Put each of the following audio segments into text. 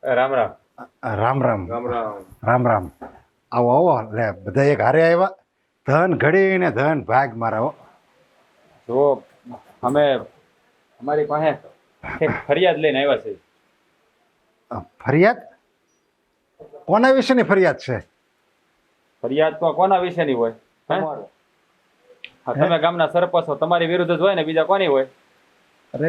રામ રામ. રામ રામ રામ રામ. રામ રામ. આવો આવો લે બધા એક હારે આવ્યા. ધન ઘડી ને ધન ભાગ મારા હો. જો અમે અમારી પાસે એક ફરિયાદ લઈને આવ્યા છે. ફરિયાદ કોના વિશેની ફરિયાદ છે? ફરિયાદ તો કોના વિશેની હોય? હે? હા, તમે ગામના સરપંચ છો, તમારી વિરુદ્ધ જ હોય ને, બીજા કોની હોય? અરે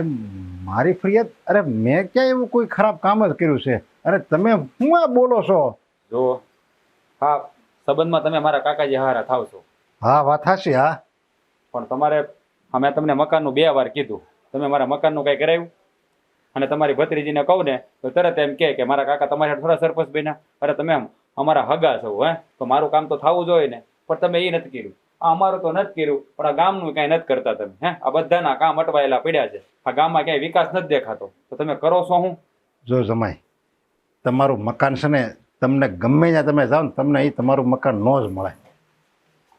મારી ફરિયાદ? અરે મેં ક્યાં એવું કોઈ ખરાબ કામ જ કર્યું છે? અરે તમે શું આ બોલો છો? જો હા, સંબંધમાં તમે મારા કાકાજી હારા થાવ છો, હા વાત હાચી. હા પણ તમારે મેં તમને મકાનનું 2 વાર કીધું, તમે મારા મકાનનું કઈ કરાવ્યું? અને તમારી ભત્રીજીને કહું ને તો તરત એમ કે મારા કાકા તમારા થોડા સરપંચ બન્યા. અરે તમે અમારા હગા છો, હે, તો મારું કામ તો થવું જોઈએ ને, પણ તમે એ નથી કર્યું. આ અમારું તો નથી કર્યું, પણ આ ગામનું કઈ નથી કરતા તમે. હે, આ બધાના કામ અટવાયેલા પડ્યા છે, આ ગામમાં ક્યાંય વિકાસ નથી દેખાતો, તો તમે કરો છો હું? જો જમાઈ, તમારું મકાન છે ને, તમને ગમે ત્યાં તમે જાઓ ને તમને એ તમારું મકાન ન જ મળે.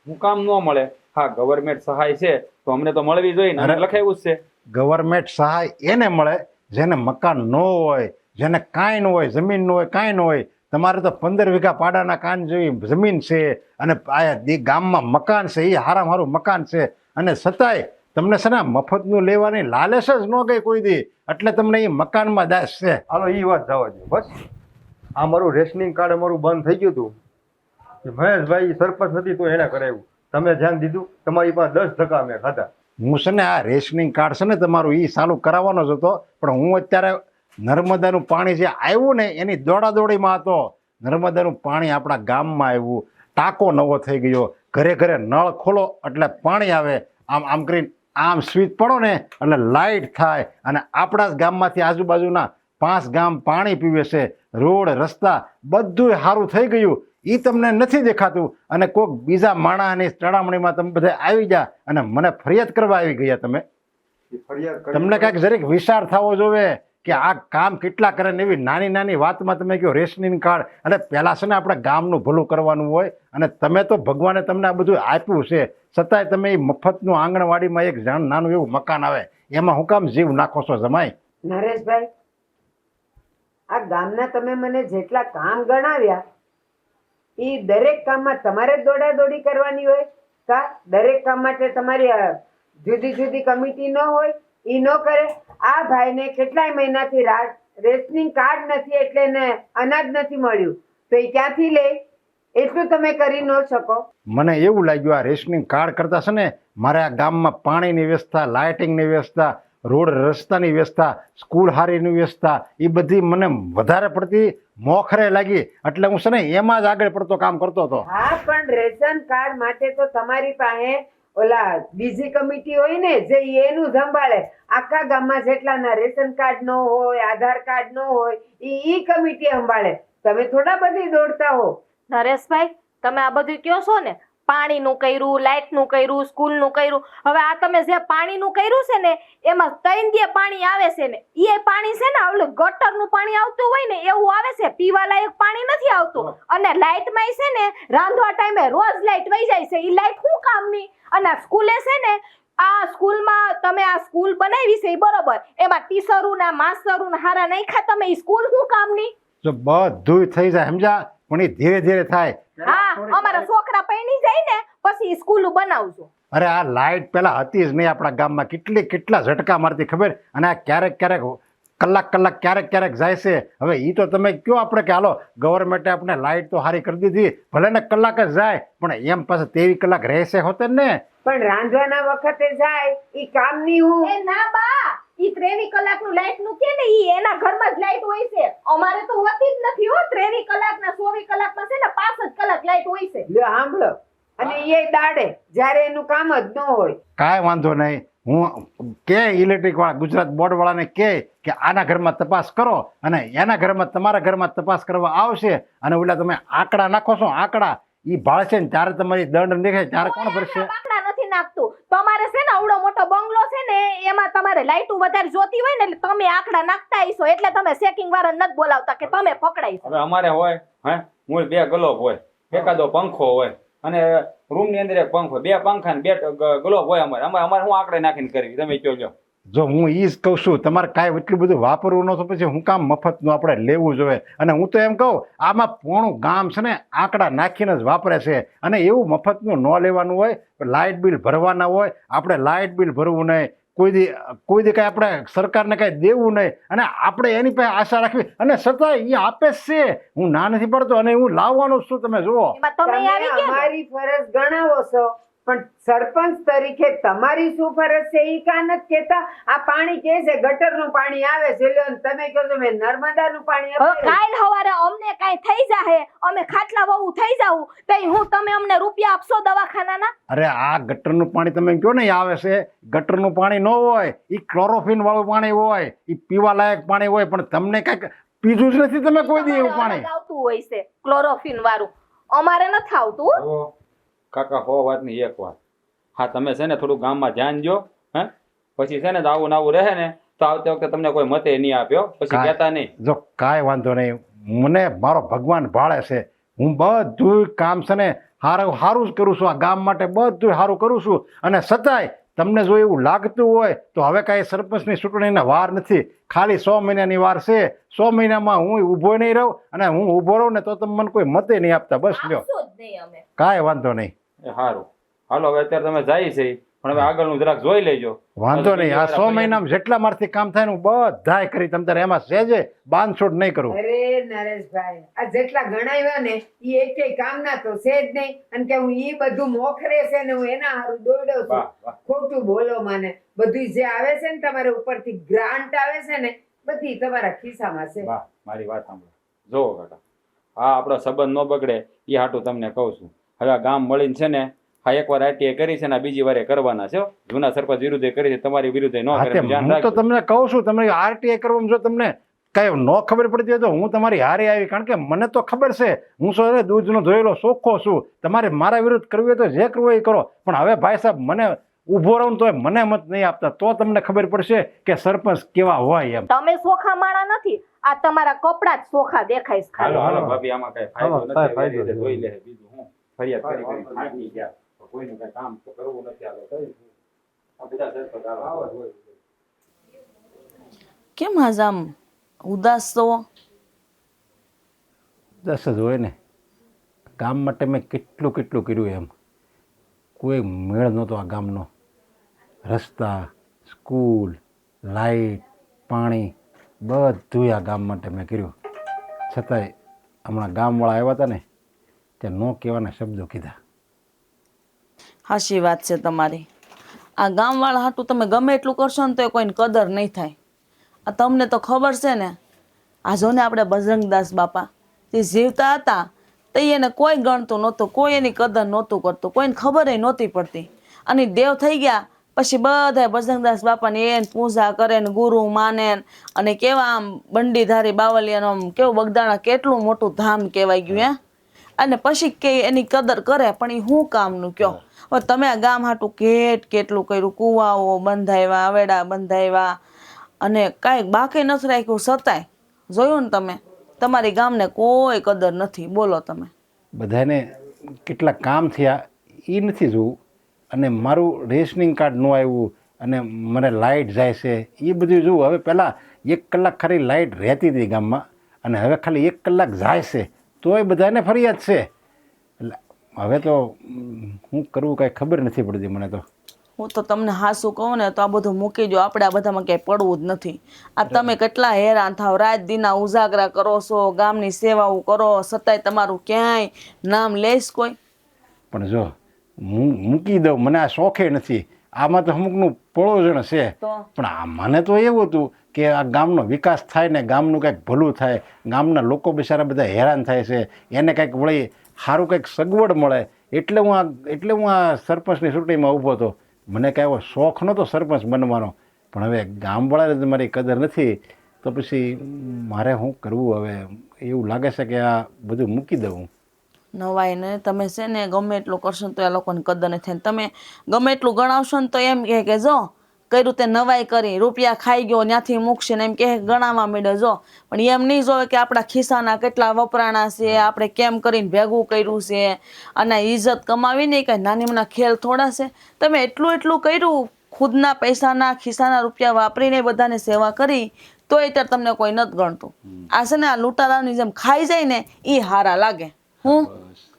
હું કામ ન મળે? હા, ગવર્મેન્ટ સહાય છે તો અમને તો મળવી જોઈએ ને, અને લખાયું જ છે. ગવર્મેન્ટ સહાય એને મળે જેને મકાન ન હોય, જેને કાંઈ ન હોય, જમીન ન હોય, કાંઈ ન હોય. તમારે તો 15 વીઘા પાડાના કાન જેવી જમીન છે અને આ ગામમાં મકાન છે, એ હારામાં હારું મકાન છે, અને છતાંય તમને છે ને મફતનું લેવાની લાલચ જ ન ગઈ કોઈ દી, એટલે તમને એ મકાનમાં દાસ છે. હાલો એ વાત જવા દો બસ. આ મારું રેશનિંગ કાર્ડ અમારું બંધ થઈ ગયું હતું. મહેશભાઈ સરપંચ નથી તો એને કરાવ્યું. તમે ધ્યાન દીધું? તમારી પાસે 10 ધક્કા મેં ખાધા. હું છે ને આ રેશનિંગ કાર્ડ છે ને તમારું એ ચાલુ કરાવવાનો જ હતો, પણ હું અત્યારે નર્મદાનું પાણી જે આવ્યું ને એની દોડાદોડીમાં હતો. નર્મદાનું પાણી આપણા ગામમાં આવ્યું, ટાંકો નવો થઈ ગયો, ઘરે ઘરે નળ ખોલો એટલે પાણી આવે, આમ આમ કરીને આમ સ્વિચ પડો ને એટલે લાઇટ થાય, અને આપણા જ ગામમાંથી આજુબાજુના 5 ગામ પાણી પીવે છે. રોડ રસ્તા બધું સારું થઈ ગયું. એ તમને નથી દેખાતું, અને કોઈક બીજા માણસની ચડામણીમાં તમે બધા આવી ગયા અને મને ફરિયાદ કરવા આવી ગયા. તમે તમને કાંઈક જરીક વિચાર થવો જોવે કે આ કામ કેટલા કરે ને. એવી નાની નાની વાતમાં તમે કહો રેશનિંગ કાર્ડ. અને પહેલાં છે ને આપણે ગામનું ભલું કરવાનું હોય, અને તમે તો ભગવાને તમને આ બધું આપ્યું છે, છતાંય તમે એ મફતનું આંગણવાડીમાં એક નાનું એવું મકાન આવે, એમાં હું કામ જીવ નાખો છો જમાઈ? નરેશભાઈ, આ ગામના તમે મને જેટલા કામ ગણાવ્યા એ દરેક કામમાં તમારે જ દોડાદોડી કરવાની હોય કા? દરેક કામ માટે તમારી જુદી જુદી કમિટી ન હોય? એ ન કરે? આ ભાઈને કેટલાય મહિનાથી રેશનિંગ કાર્ડ નથી એટલે એને અનાજ નથી મળ્યું, તો એ ક્યાંથી લે? એટલું તમે કરી ન શકો? મને એવું લાગ્યું આ રેશનિંગ કાર્ડ કરતા છે ને મારે આ ગામમાં પાણીની વ્યવસ્થા, લાઇટિંગની વ્યવસ્થા, રોડ રસ્તાની વ્યવસ્થા, સ્કૂલ હારીની વ્યવસ્થા, એ બધી મને વધારે પડતી મોખરે લાગી, એટલે હું છે ને એમાં જ આગળ પડતો કામ કરતો હતો. હા, પણ રેશન કાર્ડ માટે તો તમારી પાસે ઓલા બીજી કમિટી હોય ને, જે એનું સંભાળે. આખા ગામમાં જેટલાના રેશન કાર્ડ નો હોય, આધાર કાર્ડ નો હોય, ઈ કમિટી સંભાળે. તમે થોડા બધી દોડતા હો. નરેશભાઈ, તમે આ બધું કયો છો ને, પાણીનું કર્યું, લાઇટનું કર્યું, સ્કૂલનું કર્યું, હવે આ તમે જે પાણીનું કર્યું છે ને એમાં 3 દી પાણી આવે છે ને, એ પાણી છે ને ઓલું ગટરનું પાણી આવતું હોય ને એવું આવે છે, પીવા લાયક પાણી નથી આવતું. અને લાઇટમાં છે ને રાંધવા ટાઈમે રોજ લાઇટ વહી જાય છે, એ લાઇટ શું કામની? અને સ્કૂલે છે ને, આ સ્કૂલમાં તમે આ સ્કૂલ બનાવી છે બરોબર, એમાં ટીચરો ના માસ્ટરો ના હારા નાખ્યા તમે, એ સ્કૂલ શું કામની? જો બધું થઈ જાય સમજા, પણ એ ધીરે ધીરે થાય. હા, અમારા છોકરા પૈણી જાય ને પછી સ્કૂલ બનાવજો. અરે આ લાઇટ પેલા હતી જ નહીં આપણા ગામમાં, કેટલા ઝટકા મારતી ખબર? અને આ ક્યારેક કલાક ક્યારેક જાય છે. હવે એ તો તમે કયો આપણે કે હાલો ગવર્મેન્ટે આપણે લાઇટ તો સારી કરી દીધી, ભલે ને કલાક જ જાય, પણ એમ પાસે 23 કલાક રહેશે હોતે ને. પણ રાંધવાના વખતે જાય ઈ કામની હું? એ ના બા, ઈ 23 કલાકનું લાઇટનું કે ને ઈ એના ઘરમાં જ લાઇટ હોય છે. અમારે તો હોતી જ નથી હો. 23 કલાકના 24 કલાકમાં છે ને 5 જ કલાક લાઇટ હોય છે. લ્યો સાંભળો, અને એ દાડે જ્યારે એનું કામ જ ન હોય. કાંઈ વાંધો નહીં, હું કે ઇલેક્ટ્રિક વાળા ગુજરાત બોર્ડ વાળાને કે આના ઘરમાં તપાસ કરો, અને એના ઘરમાં તમારા ઘરમાં તપાસ કરવા આવશે, અને ઓલા તમે આંકડા નાખો છો, આંકડા ઈ ભાળશે ને ત્યારે તમારી દંડ નીકળે ત્યારે કોણ ભરશે? આંકડા નથી નાખતું. તમારે છે ને આવડો મોટો બંગલો છે ને એમાં તમારે લાઇટો વધારે જોતી હોય ને એટલે તમે આંકડા નાખતા હશો, એટલે તમે ચેકિંગ વાળા નથી બોલાવતા કે તમે પકડાઈ. હવે અમારે હોય હે, મૂળ 2 ગ્લોબ હોય, એકાદો પંખો હોય, અને રૂમ ની અંદર એક પંખો, 2 પંખા ને 2 ગ્લોબ હોય. અમારે શું આંકડે નાખીને કરવી? તમે કહો છો. જો હું એ જ કહું છું તમારે કાંઈ એટલું બધું વાપરવું ન તો પછી હું કામ મફતનું આપણે લેવું જોઈએ. અને હું તો એમ કહું આમાં પોણું ગામ છે ને આંકડા નાખીને જ વાપરે છે. અને એવું મફતનું ન લેવાનું હોય, લાઇટ બિલ ભરવાના હોય, આપણે લાઇટ બિલ ભરવું નહીં, કોઈ દી કાંઈ આપણે સરકારને કાંઈ દેવું નહીં, અને આપણે એની પાસે આશા રાખવી. અને છતાંય એ આપે જ છે. હું ના નથી પડતો અને હું લાવવાનો જ છું. તમે જુઓ એમાં તમે તમે આવી ગયા ને? અમારી ફરજ ગણાવો છો, પણ સરપંચ તરીકે તમારી શું ફરજ છે ઈ કાં નથી કેતા? આ પાણી કે છે ગટરનું પાણી આવે છે, લ્યો ને તમે કહો છો મેં નર્મદાનું પાણી હવે અપાયું. કાલ હવારે અમને કાંઈ થઈ જાહે, અમે ખાટલા વહુ થઈ જાવું, તઈ હું તમે અમને રૂપિયા આપશો દવાખાનાના? અરે આ ગટરનું પાણી તમે કહો ને એ આવે છે, ગટરનું પાણી ન હોય, એ ક્લોરોફિન વાળું પાણી હોય, એ પીવા લાયક પાણી હોય. પણ તમને કાંઈક પીધું જ નથી તમે કોઈ દી એવું તમારે પાણી. અલગ આવતું હોય છે ક્લોરોફિન વાળું, અમારે નથી આવતું હો. જુઓ કાકા, હો વાતની એક વાત. હા, તમે છે ને થોડું ગામમાં ધ્યાન દો. હે પછી છે ને આવું નાવું રહે ને તો આવતી વખતે તમને કોઈ મતે નહીં આપ્યો, પછી કહેતા નહીં. જો કાંઈ વાંધો નહીં, મને મારો ભગવાન ભાળે છે. હું બધું કામ છે ને સારું જ કરું છું. આ ગામ માટે બધું સારું કરું છું. અને છતાંય તમને જો એવું લાગતું હોય તો હવે કાંઈ સરપંચની ચૂંટણીના વાર નથી, ખાલી 100 મહિનાની વાર છે. 100 મહિનામાં હું ઊભો નહીં રહું, અને હું ઊભો રહું ને તો તમે મને કોઈ મતે નહીં આપતા. બસ લ્યો, આપશું જ નહીં અમે. કાંઈ વાંધો નહીં. એ સારું, હાલો હવે અત્યારે તમે જાય છે, પણ હવે આગળનું જરાક જોઈ લેજો. વાંધો નહીં. આ 100 મહિનામાં જેટલા મારથી કામ થાય ને હું બધાય કરી. તમ તારે એમાં સહેજે બાંધછોડ નહીં કરું. અરે નરેશભાઈ, આ જેટલા ગણાવ્યા ને ઈ એકેય કામના તો છે જ નહીં. અને કે હું ઈ બધું મોખરે છે ને હું એના હારું દોડ્યો છું. વાહ, વાહ. ખોટું બોલો માને. બધું જે આવે છે ને તમારે ઉપરથી ગ્રાન્ટ આવે છે ને બધી તમારા ખિસ્સામાં છે. વાહ, મારી વાત સાંભળો. જોવો કાકા, આ આપણો સંબંધ ન બગડે એ હાટું તમને કહું છું. હવે આ ગામ મળીને છે ને, હા એકવાર આરટીઆઈ કરી છે ને આ બીજી વારે કરવાના છે હો. જૂના સરપંચ વિરુદ્ધ કરી છે, તમારી વિરુદ્ધ ન હા, કરે. તે ધ્યાન હું તો રાખજો. તમને કહું છું, તમે આરટીઆઈ કરવામાં જો તમને કઈ ન ખબર પડતી હોય તો હું તમારી હારે આવી. કારણ કે મને તો ખબર છે, હું શું દૂધનો ધોયેલો ચોખ્ખો છું. તમારે મારા વિરુદ્ધ કરવું હોય તો જે કરવું હોય એ કરો. પણ હવે ભાઈ સાહેબ, મને ઊભો રહું તો મને મત નહીં આપતા તો તમને ખબર પડશે કે સરપંચ કેવા હોય એમ. તમે સોખા માણા નથી, આ તમારા કપડા જ સોખા દેખાય છે ખાલી. હાલો હાલો ભાભી, આમાં કઈ ફાયદો આમાં નથી. કાંઈ ફાયદો હવે એ રીતે નથી. જોઈ લે. બીજું હું ફરિયાદ કરી થાકી ગયા. તો કોઈનું કઈ કામ તો કરવું નથી. હાલો આ બધા સરપંચ આવા. કેમ આજ આમ ઉદાસ છો? દસ જ હોય ને. ગામ માટે મેં કેટલું કર્યું એમ. કોઈ મેળ નહોતો આ ગામનો. રસ્તા, સ્કૂલ, લાઇટ, પાણી બધું આ ગામ માટે મેં કર્યું. છતાંય હમણાં ગામવાળા આવ્યા હતા ને ત્યાં ન કહેવાના શબ્દો કીધા. સાચી વાત છે તમારી. આ ગામવાળા હાટું તમે ગમે એટલું કરશો ને તો કોઈને કદર નહીં થાય. આ તમને તો ખબર છે ને, આ જો ને આપણે બજરંગદાસ બાપા તે જીવતા હતા તો એને કોઈ ગણતું નહોતું, કોઈ એની કદર નહોતું કરતું, કોઈને ખબર નહોતી પડતી. અને દેવ થઈ ગયા પછી બધા બજરંગદાસ બાપાની એને પૂજા કરે ને ગુરુ માને ને, અને કેવા આમ બંડીધારી બાવલિયાનો આમ કેવું બગદાણા કેટલું મોટું ધામ કહેવાય ગયું હે. અને પછી કે એની કદર કરે, પણ એ શું કામનું કયો? હવે તમે આ ગામ હાટું કેટલું કર્યું, કુવાઓ બંધાવ્યા, આવેડા બંધાવ્યા, અને કાંઈ બાકી નથી રાખ્યું. છતાંય જોયું ને તમે, તમારી ગામને કોઈ કદર નથી. બોલો તમે. બધાને કેટલા કામ થયા એ નથી જોવું. અને મારું રેશનિંગ કાર્ડ ન આવ્યું, અને મને લાઇટ જાય છે એ બધું જોવું. હવે પહેલાં 1 કલાક ખાલી લાઇટ રહેતી હતી ગામમાં, અને હવે ખાલી 1 કલાક જાય છે તોય બધાને ફરિયાદ છે. એટલે હવે તો શું કરવું કાંઈ ખબર નથી પડતી મને તો. હું તો તમને હાસું કહું ને તો આ બધું મૂકી જો, આપણે આ બધામાં ક્યાંય પડવું જ નથી. આ તમે કેટલા હેરાન થાવ, રાત દીના ઉજાગરા કરો છો, ગામની સેવાઓ કરો, છતાંય તમારું ક્યાંય નામ લેશ કોઈ? પણ જો હું મૂકી દઉં, મને આ શોખે નથી. આમાં તો અમુકનું પળોજણ છે. તો પણ આ મને તો એવું હતું કે આ ગામનો વિકાસ થાય ને ગામનું કંઈક ભલું થાય. ગામના લોકો બિચારા બધા હેરાન થાય છે, એને કંઈક વળી સારું કંઈક સગવડ મળે. એટલે હું આ સરપંચની ચૂંટણીમાં ઊભો હતો. મને કાંઈ એવો શોખ નહોતો સરપંચ બનવાનો. પણ હવે ગામવાળાને મારી કદર નથી તો પછી મારે શું કરવું? હવે એવું લાગે છે કે આ બધું મૂકી દઉં. નવાય ને તમે છે ને ગમે એટલું કરશો ને તો એ લોકોને કદર નહીં થાય. તમે ગમે એટલું ગણાવશો ને તો એમ કહે કે જો કર્યું તે નવાઈ કરી, રૂપિયા ખાઈ ગયો ત્યાંથી મૂકશે ને એમ કે ગણાવવા માંડે. જો પણ એમ નહીં જોવે કે આપણા ખિસ્સાના કેટલા વપરાણા છે, આપણે કેમ કરીને ભેગું કર્યું છે, અને ઇજ્જત કમાવી નહીં. કાંઈ નાની નાના ખેલ થોડા છે. તમે એટલું કર્યું ખુદના પૈસાના ખિસ્સાના રૂપિયા વાપરીને બધાને સેવા કરી તોય અત્યારે તમને કોઈ નથી ગણતું. આ છે ને આ લૂંટારાની જેમ ખાઈ જાય ને એ હારા લાગે. હું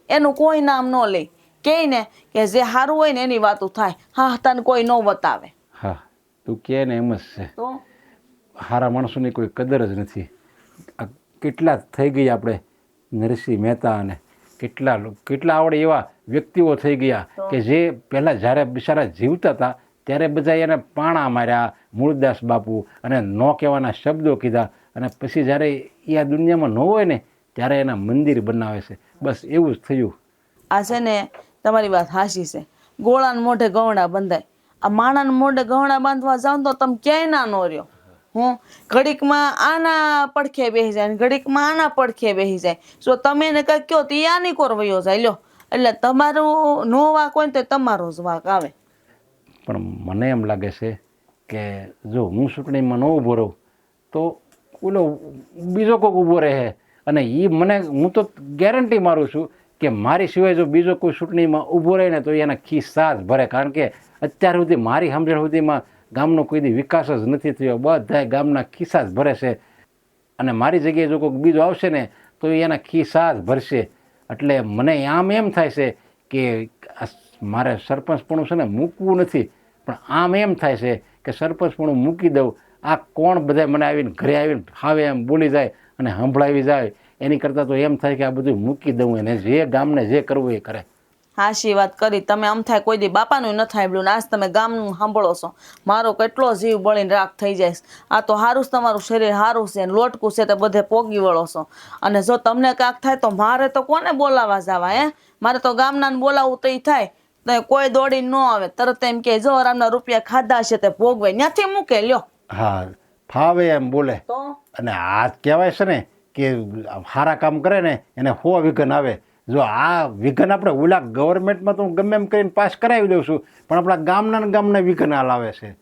એનું કોઈ નામ ન લે, કહે ને કે જે સારું હોય ને એની વાતો થાય, હા તને કોઈ ન બતાવે. હા, તું કહે ને એમ જ છે. તો સારા માણસોની કોઈ કદર જ નથી. આ કેટલા થઈ ગઈ આપણે નરસિંહ મહેતા અને કેટલા આવડે એવા વ્યક્તિઓ થઈ ગયા કે જે પહેલાં જ્યારે બિચારા જીવતા હતા ત્યારે બધા એને પાણા માર્યા, મૂળદાસ બાપુ, અને ન કહેવાના શબ્દો કીધા, અને પછી જ્યારે એ આ દુનિયામાં ન હોય ને ત્યારે એના મંદિર બનાવે છે. બસ એવું જ થયું. આ છે ને તમારી વાત હાચી છે. ગોળાને મોઢે ગવણા બંધાય. આ માણાને મોઢે ગવણા બાંધવા જાવ ને તો તમે ક્યાંય ના નો રહ્યો. હું ઘડીકમાં આના પડખે બેસી જાય, ઘડીકમાં આના પડખે બેસી જાય. જો તમે એને કંઈક કહો તો એ આની કોર વયો જાય. લ્યો, એટલે તમારું નો વાંક હોય ને તો તમારો જ વાંક આવે. પણ મને એમ લાગે છે કે જો હું ચૂંટણીમાં ન ઊભો રહું તો ઓલો બીજો કોઈક ઊભો રહે, અને એ મને, હું તો ગેરંટી મારું છું કે મારી સિવાય જો બીજો કોઈ ચૂંટણીમાં ઊભો રહે ને તો એના ખિસ્સા જ ભરે. કારણ કે અત્યાર સુધી મારી સમજણ સુધીમાં ગામનો કોઈ દી વિકાસ જ નથી થયો. બધાય ગામના ખિસ્સા જ ભરે છે, અને મારી જગ્યાએ જો કોઈક બીજો આવશે ને તો એના ખિસ્સા જ ભરશે. એટલે મને આમ એમ થાય છે કે મારે સરપંચપણું છે ને મૂકવું નથી, પણ આમ એમ થાય છે કે સરપંચપણું મૂકી દઉં. આ કોણ બધા મને આવીને ઘરે આવીને ફાવે એમ બોલી જાય અને સંભળાવી જાય, એની કરતાં તો એમ થાય કે આ બધું મૂકી દઉં, એને જે ગામને જે કરવું એ કરે. હાશી વાત કરી તમે. આમ થાય કોઈ દી બાપાનું ન સાંભળ્યું ને આજ તમે ગામનું સાંભળો છો. મારો કેટલો જીવ બળીને રાખ થઈ જાય. આ તો સારું જ તમારું શરીર સારું છે, લોટકું છે તે બધે પોગી વળો છો. અને જો તમને કાંક થાય તો મારે તો કોને બોલાવા જવા? મારે તો ગામનાને બોલાવવું તો એ થાય તો કોઈ દોડીને ન આવે. તરત એમ કે જો આરામના રૂપિયા ખાધા છે તે ભોગવે ત્યાંથી મૂકે. લ્યો, હા, ફાવે એમ બોલે. તો અને આ કહેવાય છે ને કે સારા કામ કરે ને એને 100 વિઘન આવે. જો આ વિઘન આપણે ઓલા ગવર્મેન્ટમાં તો હું ગમે એમ કરીને પાસ કરાવી દઉં છું, પણ આપણા ગામના વિઘન હાલ આવે છે.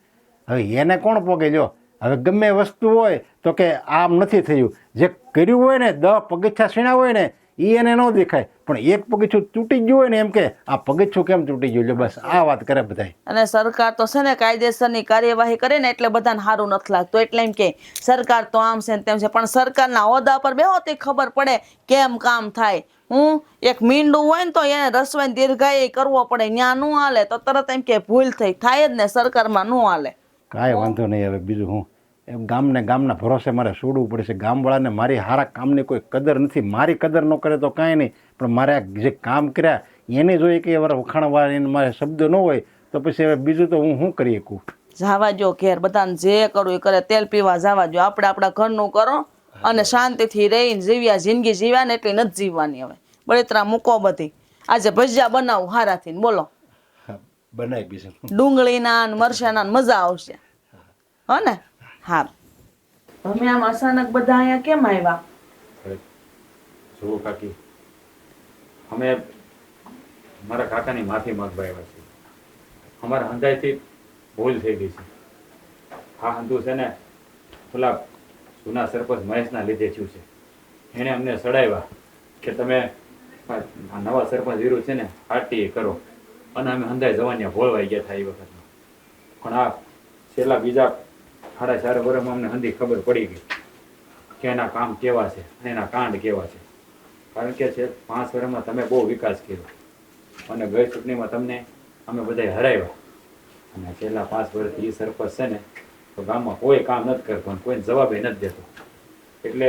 હવે એને કોણ પોગે? જો હવે ગમે વસ્તુ હોય તો કે આમ નથી થયું, જે કર્યું હોય ને 10 પગથિયા સીણા હોય ને એ એને ન દેખાય, પણ એક પગથિયું તૂટી ગયું હોય ને એમ કે આ પગથિયું કેમ તૂટી ગયું? બસ આ વાત કરે બધાય. અને સરકાર તો છે ને કાયદેસરની કાર્યવાહી કરે ને એટલે બધાને સારું નથી લાગતું. એટલે એમ કે સરકાર તો આમ છે ને તેમ છે, પણ સરકારના હોદ્દા પર બેહો તો ખબર પડે કેમ કામ થાય. હું એક મીંડું હોય ને તો એને રસવાઈ દીર્ઘાય કરવો પડે, ત્યાં ન હાલે તો તરત એમ કે ભૂલ થઈ થાય જ ને, સરકારમાં ન હાલે. કાંઈ વાંધો નહીં. હવે બીજું હું એમ ગામના ભરોસે મારે છોડવું પડશે. ગામવાળાને મારી સારા કામની કોઈ કદર નથી. મારી કદર ન કરે તો કાંઈ નહીં, પણ મારે જે કામ કર્યા એને જોઈએ કે વાર વખાણવા એને મારે શબ્દ ન હોય તો પછી હવે બીજું તો હું શું કરી શકું? જવા જો ઘેર, બધાને જે કરવું એ કરે. તેલ પીવા જવા જો. આપણે આપણા ઘરનું કરો અને શાંતિથી રહીને જીવ્યા. જિંદગી જીવ્યા ને એટલી નથી જીવવાની. હવે બળતરા મૂકો બધી. આજે ભજીયા બનાવું હારાથી બોલો, બનાવી બીજું ડુંગળીના ને મરચાના ને મજા આવશે. હો ને? હા. તમે આમ અચાનક બધા અહીંયા કેમ આવ્યા? જુઓ કાકી, અમે મારા કાકાની માફી માંગવા આવ્યા છીએ. અમારા હંધાઈથી ભૂલ થઈ ગઈ છે. આ હંધું છે ને પેલા જૂના સરપંચ મહેશના લીધે થયું છે. એણે અમને સડાવ્યા કે તમે આ નવા સરપંચ વિરુદ્ધ છે ને પાર્ટી કરો, અને અમે હંધાઈ જવાનિયા ભોળવાઈ ગયા હતા એ વખતમાં. પણ આ છેલ્લા બીજા 4.5 વર્ષમાં અમને હંધી ખબર પડી ગઈ કે એના કામ કેવા છે અને એના કાંડ કેવા છે. કારણ કે છે 5 વર્ષમાં તમે બહુ વિકાસ કર્યો, અને ગઈ ચૂંટણીમાં તમને અમે બધાય હરાવ્યા, અને છેલ્લા 5 વર્ષથી એ સરપંચ છે ને તો ગામમાં કોઈ કામ નથી કરતો અને કોઈને જવાબે નથી દેતો. એટલે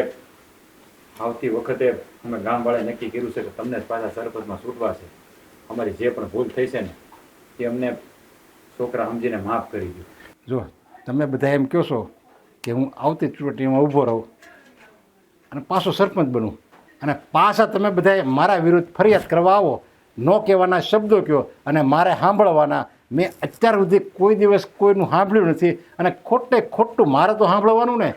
આવતી વખતે અમે ગામવાળાએ નક્કી કર્યું છે કે તમને જ પાછા સરપંચમાં છૂટવા છે. અમારી જે પણ ભૂલ થઈ છે ને તે અમને છોકરા સમજીને માફ કરી દો. જો તમે બધા એમ કહો છો કે હું આવતી ચૂંટણીમાં ઊભો રહું અને પાછો સરપંચ બનું, અને પાછા તમે બધા મારા વિરુદ્ધ ફરિયાદ કરવા આવો, ન કહેવાના શબ્દો કહો અને મારે સાંભળવાના. મેં અત્યાર સુધી કોઈ દિવસ કોઈનું સાંભળ્યું નથી, અને ખોટું મારે તો સાંભળવાનું ને.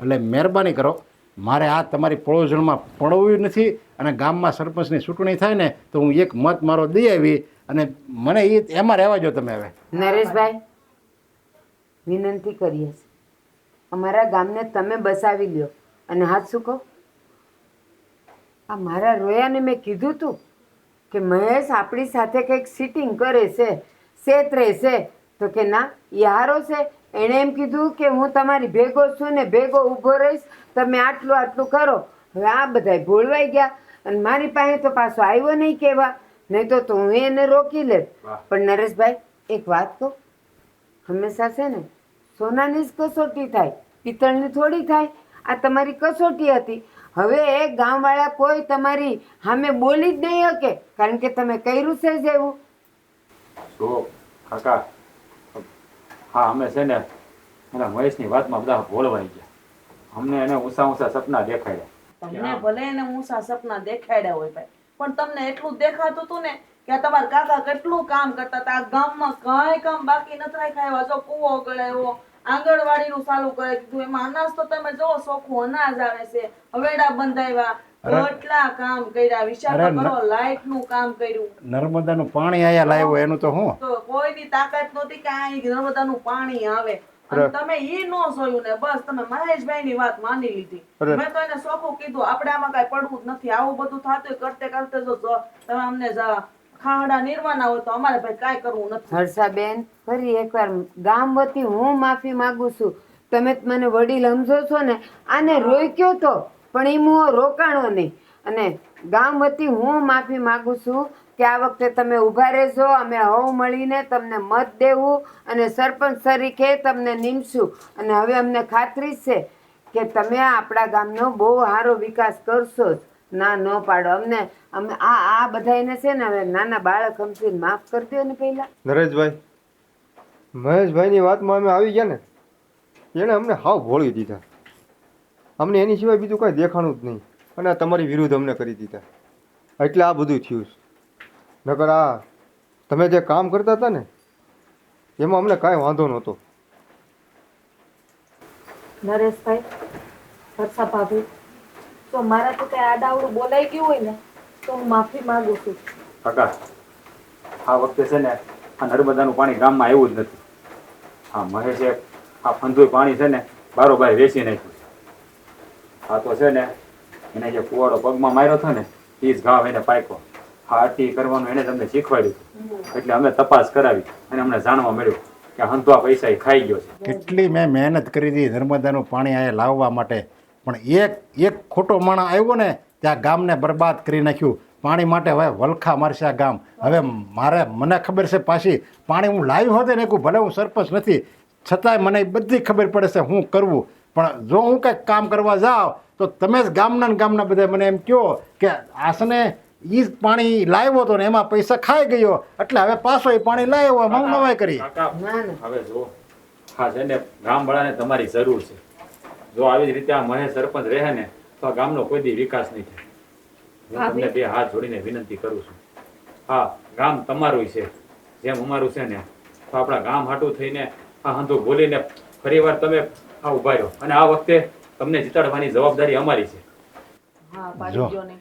એટલે મહેરબાની કરો, મારે આ તમારી પડોજણમાં પડવું નથી. અને ગામમાં સરપંચની ચૂંટણી થાય ને તો હું એક મત મારો દઈ આવી, અને મને એમાં રહેવા જો તમે. હવે નરેશભાઈ, વિનંતી કરીએ છીએ, અમારા ગામને તમે બસાવી લ્યો. અને હાથ શું કહો, આ મારા રોયાને મેં કીધું તું કે મહેશ આપણી સાથે કંઈક સીટિંગ કરે છે, શેતરે છે, તો કે ના એ હારો છે. એણે એમ કીધું કે હું તમારી ભેગો છું ને ભેગો ઊભો રહીશ, તમે આટલું આટલું કરો. હવે આ બધાય ભોળવાઈ ગયા અને મારી પાસે તો પાછો આવ્યો નહીં કહેવા, નહીં તો હું એને રોકી લેત. વાહ. પણ નરેશભાઈ એક વાત કહું, હંમેશા છે ને સોનાની જ કસોટી થાય, પિત્તળની થોડી થાય. આ તમારી કસોટી હતી. હવે એ ગામવાળા કોઈ તમારી સામે બોલી જ નહીં શકે, કારણ કે તમે કર્યું છે જ એવું. જો કાકા, હા અમે છે ને એના મહેશની વાતમાં બધા ભોળવાઈ ગયા. અમને એને ઊંચા ઊંચા સપના દેખાડ્યા. તમને ભલે એને ઊંચા સપના દેખાડ્યા હોય ભાઈ, પણ તમને એટલું જ દેખાતું હતું ને કે આ તમારા કાકા કેટલું કામ કરતા હતા. આ ગામમાં કઈ કામ બાકી નથી રાખ્યા. જો કૂવો ગળાયો, આંગણવાડીનું ચાલુ કરી દીધું, એમાં અનાજ તો તમે જો ચોખ્ખું અનાજ આવે છે, હવેડા બંધાવ્યા, કેટલા કામ કર્યા. વિચાર તો કરો, લાઈટ નું કામ કર્યું. નર્મદાનું પાણી અહીંયા લાવ્યો એનું તો હું તો કોઈની તાકાત નહોતી કે આ નર્મદાનું પાણી આવે. અને તમે ઈ ન જોયું ને બસ તમે મહેશભાઈ ની વાત માની લીધી. મેં તો એને ચોખ્ખું કીધું આપણે આમાં કઈ પડવું જ નથી. આવું બધું થતું કરતે કરતે જો તમે અમને ખાડા નિર્વાના હોય તો અમારે ભાઈ કાંઈ કરવું નથી. હર્ષાબેન, ફરી એકવાર ગામ વતી હું માફી માંગુ છું. તમે મને વડીલ સમજો છો ને, આને રોક્યો તો પણ એ હું રોકાણો નહીં. અને ગામ વતી હું માફી માંગુ છું કે આ વખતે તમે ઊભા રહેજો. અમે હવ મળીને તમને મત દેવું અને સરપંચ તરીકે તમને નીમશું. અને હવે અમને ખાતરી છે કે તમે આપણા ગામનો બહુ સારો વિકાસ કરશો જ. ના ન પાડો અમને. અમે આ બધાને છે ને હવે નાના બાળક સમજીને માફ કરી દો ને પહેલા. નરેશભાઈ, મહેશભાઈની વાતમાં અમે આવી ગયા ને, એણે અમને હાવ ભોળી દીધા. અમને એની સિવાય બીજું કાંઈ દેખાણું જ નહીં, અને આ તમારી વિરુદ્ધ અમને કરી દીધા. એટલે આ બધું થયું છે. નકર આ તમે જે કામ કરતા હતા ને એમાં અમને કાંઈ વાંધો નહોતો. નરેશભાઈ, હર્ષા ભાભી, તો મારાથી કઈ આડાવડું બોલાઈ ગયું હોય ને તો હું માફી માંગુ છું. કાકા, આ વખતે છે ને આ નર્મદાનું પાણી ગામમાં આવ્યું જ નથી. હા, મહેશે આ ફંધુય પાણી છે ને બારોબાર વેચી નાખ્યું છે. આ તો છે ને એને જે કુવાડો પગમાં માર્યો હતો ને એ જ ઘાવ એને પાક્યો. આ આરતી કરવાનું એને તમને શીખવાડ્યું. એટલે અમે તપાસ કરાવી અને અમને જાણવા મળ્યું કે હંધુઆ પૈસા એ ખાઈ ગયો છે. કેટલી મેં મહેનત કરી હતી નર્મદાનું પાણી અહીંયા લાવવા માટે, પણ એક ખોટો માણસ આવ્યો ને ત્યાં ગામને બરબાદ કરી નાખ્યું. પાણી માટે હવે વલખા મારશે આ ગામ. હવે મને ખબર છે પાછી પાણી હું લાવ્યું હોત ને ભલે હું સરપંચ નથી છતાંય મને બધી ખબર પડે છે શું કરવું. પણ જો હું કંઈક કામ કરવા જાઉં તો તમે જ ગામના બધા મને એમ કહો કે આસને એ જ પાણી લાવ્યો હતો ને એમાં પૈસા ખાઈ ગયો એટલે હવે પાછો એ પાણી લાવ્યો હું નવાઈ કરી. કાકા, ના ના હવે જો હા છે ને ગામવાળાને તમારી જરૂર છે. જો આવી જ રીતે આ મહેશ સરપંચ રહે ને તો આ ગામનો કોઈ દી વિકાસ નહીં થાય. હું તમને બે હાથ જોડીને વિનંતી કરું છું. હા, ગામ તમારું છે જેમ અમારું છે ને, તો આપણા ગામ હાટું થઈને આ હંધું બોલીને ફરીવાર તમે આ ઉભા રહ્યો. અને આ વખતે તમને જીતાડવાની જવાબદારી અમારી છે. હા, જો. પાડી ગયો ને.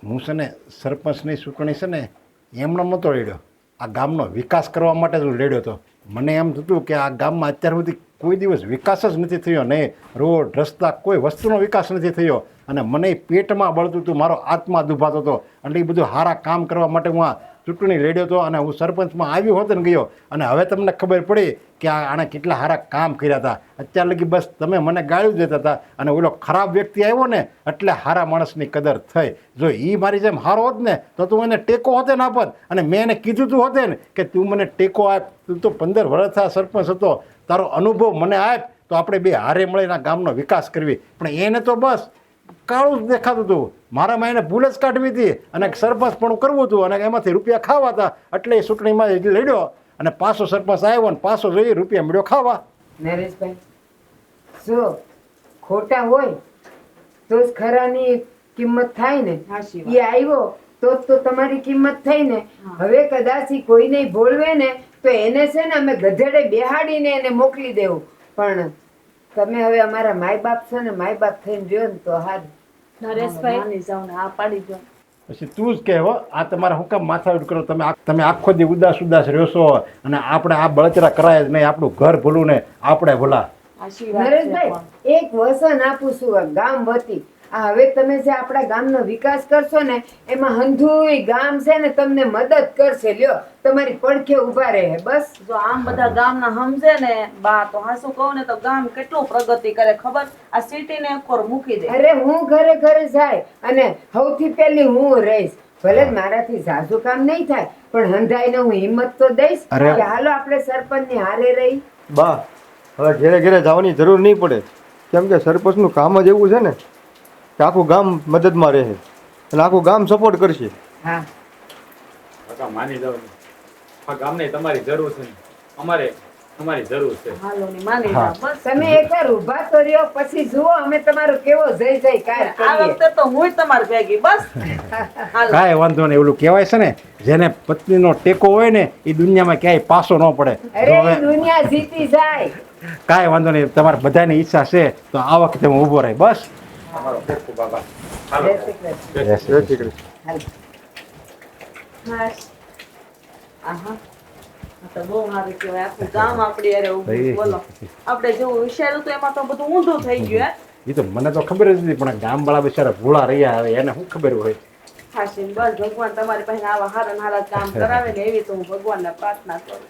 હું છે ને સરપંચની ચૂંટણી છે ને એમનો નહોતો લડ્યો, આ ગામનો વિકાસ કરવા માટે જ હું લડ્યો હતો. મને એમ થતું કે આ ગામમાં અત્યાર સુધી કોઈ દિવસ વિકાસ જ નથી થયો, નહીં રોડ રસ્તા કોઈ વસ્તુનો વિકાસ નથી થયો. અને મને પેટમાં બળતું હતું, મારો આત્મા દુભાતો હતો. એટલે એ બધું સારા કામ કરવા માટે હું આ ચૂંટણી લડ્યો હતો અને હું સરપંચમાં આવ્યો હોત ને ગયો. અને હવે તમને ખબર પડી કે આણે કેટલા સારા કામ કર્યા હતા. અત્યાર લગી બસ તમે મને ગાળ્યું દેતા હતા અને ઓલો ખરાબ વ્યક્તિ આવ્યો ને એટલે સારા માણસની કદર થઈ. જો એ મારી જેમ સારો હોત ને તો તું એને ટેકો હોતે ને આપત. અને મેં એને કીધું તું હોતે ને કે તું મને ટેકો આપ, તું તો 15 વર્ષ આ સરપંચ હતો, તારો અનુભવ મને આપ તો આપણે બે હારે મળીને આ ગામનો વિકાસ કરવી. પણ એને તો બસ કાળું જ દેખાતું હતું. મારામાં એને ભૂલ જ કાઢવી હતી અને સરપંચ પણ કરવું હતું અને એમાંથી રૂપિયા ખાવા હતા. એટલે એ ચૂંટણીમાં લડ્યો અને પાછો સરપંચ આવ્યો ને પાછો જોઈએ રૂપિયા મળ્યો ખાવા. નરેશભાઈ, જો ખોટા હોય તો જ ખરાની કિંમત થાય ને. સાચી વાત. એ આવ્યો તો તમારી કિંમત થઈ ને. હવે કદાચ ઈ કોઈને બોલવે ને તો એને છે ને અમે ગધેડે બેહાડીને એને મોકલી દેવું. પણ તમે હવે અમારા માય બાપ છો ને, માય બાપ થઈને રહ્યો ને તો હારું. નરેશભાઈ, માની જાઓ ને આ પાડી ગયો. પછી તું જ કહેવો આ તમારે શું કામ માથાકૂટ કરો, તમે આખો દી ઉદાસ રહ્યો છો અને આપણે આ બળતરા કરાય જ નહીં. આપણું ઘર ભૂલું ને આપણે ભૂલા. આશીર્વાદ છે નરેશભાઈ, પણ. એક વસન આપું છું આ ગામ વતી. આ હવે તમે જે આપણા ગામનો વિકાસ કરશો ને એમાં હંધુય ગામ છે ને તમને મદદ કરશે. લ્યો તમારી પડખે ઊભા રહે. બસ જો આમ બધા ગામના સમજે ને બા તો હાસું કહું ને તો ગામ કેટલું પ્રગતિ કરે ખબર. આ સિટીને એકવાર મૂકી દે. અરે હું ઘરે ઘરે જાય અને સૌથી પહેલી હું રહીશ. ભલે જ મારાથી ઝાઝું કામ નહીં થાય પણ હંધાઈને હું હિંમત તો દઈશ અરે. કે હાલો આપણે સરપંચની હારે રહી. બા હવે ઘેરે ઘેરે જવાની જરૂર નહીં પડે, કેમ કે સરપંચનું કામ જ એવું છે ને કે આખું ગામ મદદમાં રહે અને આખું ગામ સપોર્ટ કરશે. હા કાકા માની જાવ ને. આ ગામને તમારી જરૂર છે ને અમારે તમારી જરૂર છે. હાલો ની માની જા બસ. તમે એકવાર ઊભા તો રહ્યો પછી જુઓ અમે તમારો કેવો જય જયકાર આ કરીએ. વખતે તો હું તમારી ભેગી બસ. હાલો કાંઈ વાંધો નહીં. ઓલું કહેવાય છે ને, જેને પત્નીનો ટેકો હોય ને એ દુનિયામાં ક્યાંય પાસો ન પડે. અરે જો હવે ઈ દુનિયા જીતી જાય. કાંઈ વાંધો નહીં. તમારે બધાની ઈચ્છા છે તો આ વખતે હું ઊભો રહી. બસ. તમારો ખૂબ ખૂબ આભાર. હાલો. જય શ્રી કૃષ્ણ. જય શ્રી કૃષ્ણ. હાલો. બસ. આહા આ તો બહુ સારું કહેવાય. આખું ગામ આપણી હારે ઊભું છે. બોલો આપણે જેવું વિચાર્યું હતું એમાં તો બધું ઊંધું થઈ ગયું હે. એ તો મને તો ખબર જ નથી, પણ ગામવાળા બિચારા ભૂલા રહ્યા. હવે એને શું ખબર હોય. હાશીન બસ ભગવાન તમારી પાસે આવા હારા હારા કામ કરાવે ને એવી તો હું ભગવાનને પ્રાર્થના કરું.